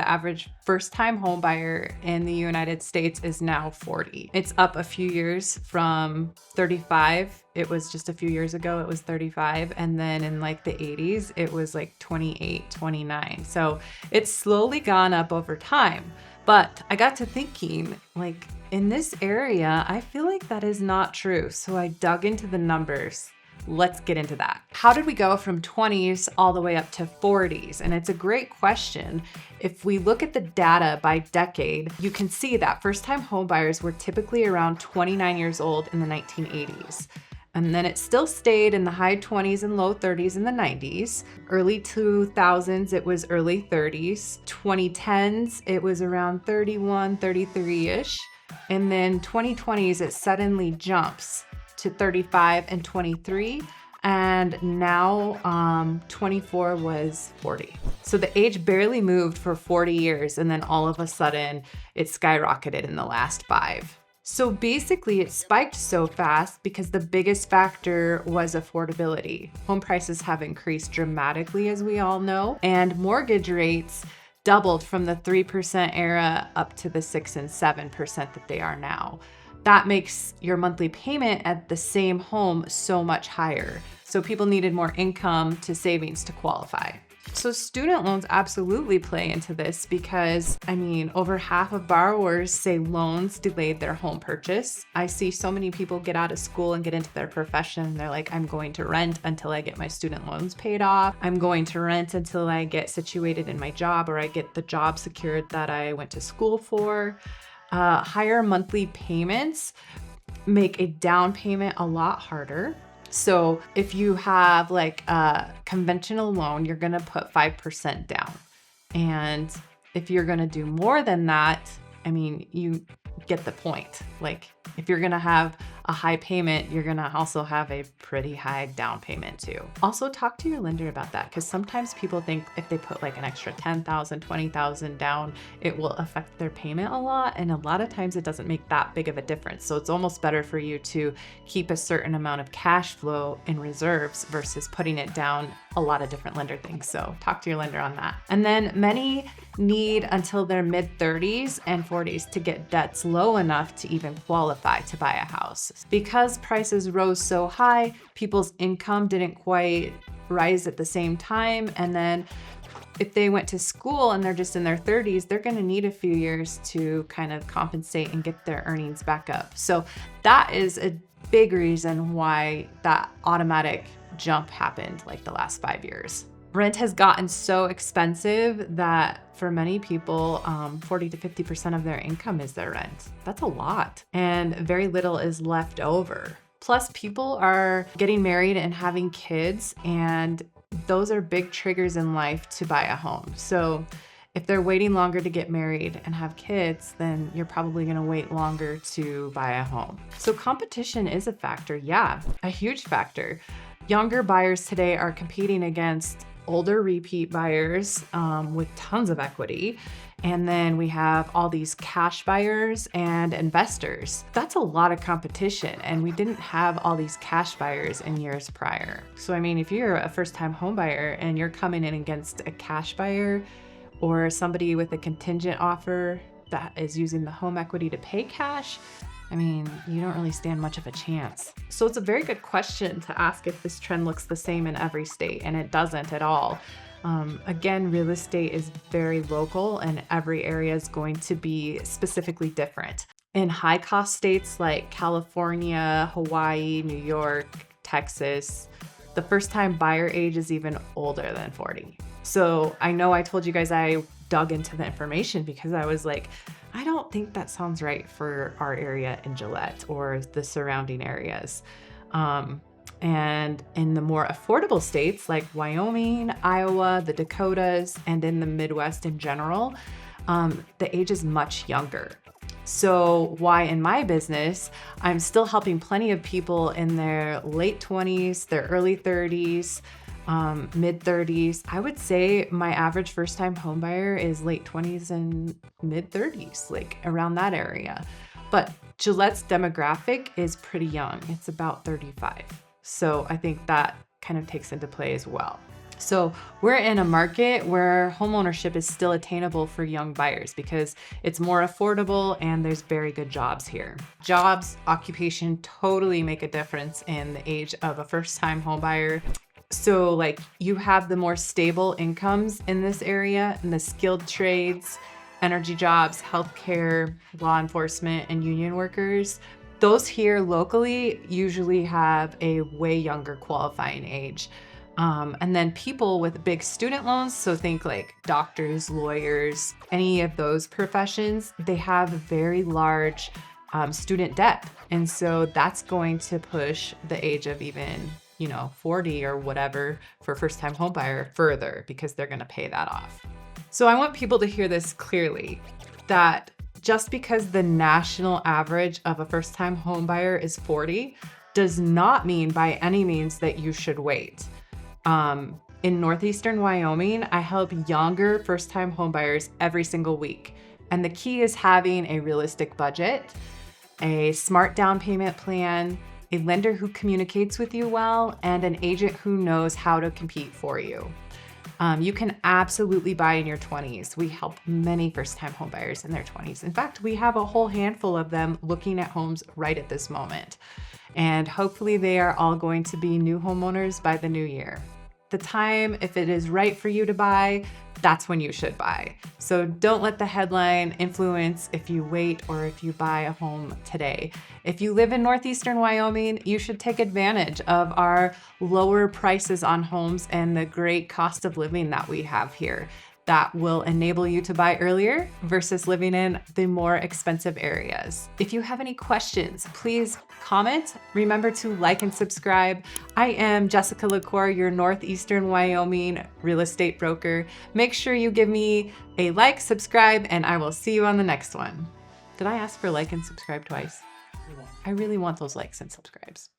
the average first-time home buyer in the United States is now 40. It's up a few years from 35. It was just a few years ago, it was 35. And then in like the 80s, it was like 28, 29. So it's slowly gone up over time. But I got to thinking, like, in this area, I feel like that is not true. So I dug into the numbers. Let's get into that. How did we go from 20s all the way up to 40s? And it's a great question. If we look at the data by decade, you can see that first-time home buyers were typically around 29 years old in the 1980s. And then it still stayed in the high 20s and low 30s in the 90s. Early 2000s, it was early 30s. 2010s, it was around 31, 33-ish. And then 2020s, it suddenly jumps to 35 and 23. And now 24 was 40. So the age barely moved for 40 years. And then all of a sudden, it skyrocketed in the last 5. So basically it spiked so fast because the biggest factor was affordability. Home prices have increased dramatically, as we all know, and mortgage rates doubled from the 3% era up to the 6 and 7% that they are now. That makes your monthly payment at the same home so much higher. So people needed more income to savings to qualify. So student loans absolutely play into this because, I mean, over half of borrowers say loans delayed their home purchase. I see so many people get out of school and get into their profession. They're like, I'm going to rent until I get my student loans paid off. I'm going to rent until I get situated in my job or I get the job secured that I went to school for. Higher monthly payments make a down payment a lot harder. So if you have like a conventional loan, you're gonna put 5% down. And if you're gonna do more than that, I mean, you get the point. Like if you're gonna have a high payment, you're gonna also have a pretty high down payment too. Also talk to your lender about that because sometimes people think if they put like an extra 10,000, 20,000 down, it will affect their payment a lot. And a lot of times it doesn't make that big of a difference. So it's almost better for you to keep a certain amount of cash flow in reserves versus putting it down a lot of different lender things. So talk to your lender on that. And then many need until their mid 30s and 40s to get debts low enough to even qualify to buy a house. Because prices rose so high, people's income didn't quite rise at the same time. And then if they went to school and they're just in their 30s, they're going to need a few years to kind of compensate and get their earnings back up. So that is a big reason why that automatic jump happened like the last 5 years. Rent has gotten so expensive that for many people, 40 to 50% of their income is their rent. That's a lot. And very little is left over. Plus, people are getting married and having kids, and those are big triggers in life to buy a home. So if they're waiting longer to get married and have kids, then you're probably going to wait longer to buy a home. So competition is a factor. Yeah, a huge factor. Younger buyers today are competing against older repeat buyers with tons of equity. And then we have all these cash buyers and investors. That's a lot of competition. And we didn't have all these cash buyers in years prior. So, I mean, if you're a first-time home buyer and you're coming in against a cash buyer or somebody with a contingent offer that is using the home equity to pay cash, I mean, you don't really stand much of a chance. So it's a very good question to ask if this trend looks the same in every state, and it doesn't at all. Again, real estate is very local and every area is going to be specifically different. In high cost states like California, Hawaii, New York, Texas, the first time buyer age is even older than 40. So I know I told you guys I dug into the information because I was like, I don't think that sounds right for our area in Gillette or the surrounding areas. And in the more affordable states like Wyoming, Iowa, the Dakotas, and in the Midwest in general, the age is much younger. So why in my business, I'm still helping plenty of people in their late 20s, their early 30s, mid 30s. I would say my average first time home buyer is late 20s and mid 30s, like around that area. But Gillette's demographic is pretty young. It's about 35. So I think that kind of takes into play as well. So we're in a market where homeownership is still attainable for young buyers because it's more affordable and there's very good jobs here. Jobs, occupation totally make a difference in the age of a first-time homebuyer. So like you have the more stable incomes in this area and the skilled trades, energy jobs, healthcare, law enforcement, and union workers. Those here locally usually have a way younger qualifying age. And then people with big student loans, so think like doctors, lawyers, any of those professions, they have very large student debt. And so that's going to push the age of even 40 or whatever for first-time homebuyer further because they're going to pay that off. So I want people to hear this clearly, that just because the national average of a first-time homebuyer is 40 does not mean by any means that you should wait. In northeastern Wyoming, I help younger first-time homebuyers every single week. And the key is having a realistic budget, a smart down payment plan, a lender who communicates with you well, and an agent who knows how to compete for you. You can absolutely buy in your 20s. We help many first-time homebuyers in their 20s. In fact, we have a whole handful of them looking at homes right at this moment. And hopefully they are all going to be new homeowners by the new year. The time, if it is right for you to buy, that's when you should buy. So don't let the headline influence if you wait or if you buy a home today. If you live in northeastern Wyoming, you should take advantage of our lower prices on homes and the great cost of living that we have here. That will enable you to buy earlier versus living in the more expensive areas. If you have any questions, please comment. Remember to like and subscribe. I am Jessica LaCour, your Northeastern Wyoming real estate broker. Make sure you give me a like, subscribe, and I will see you on the next one. Did I ask for like and subscribe twice? I really want those likes and subscribes.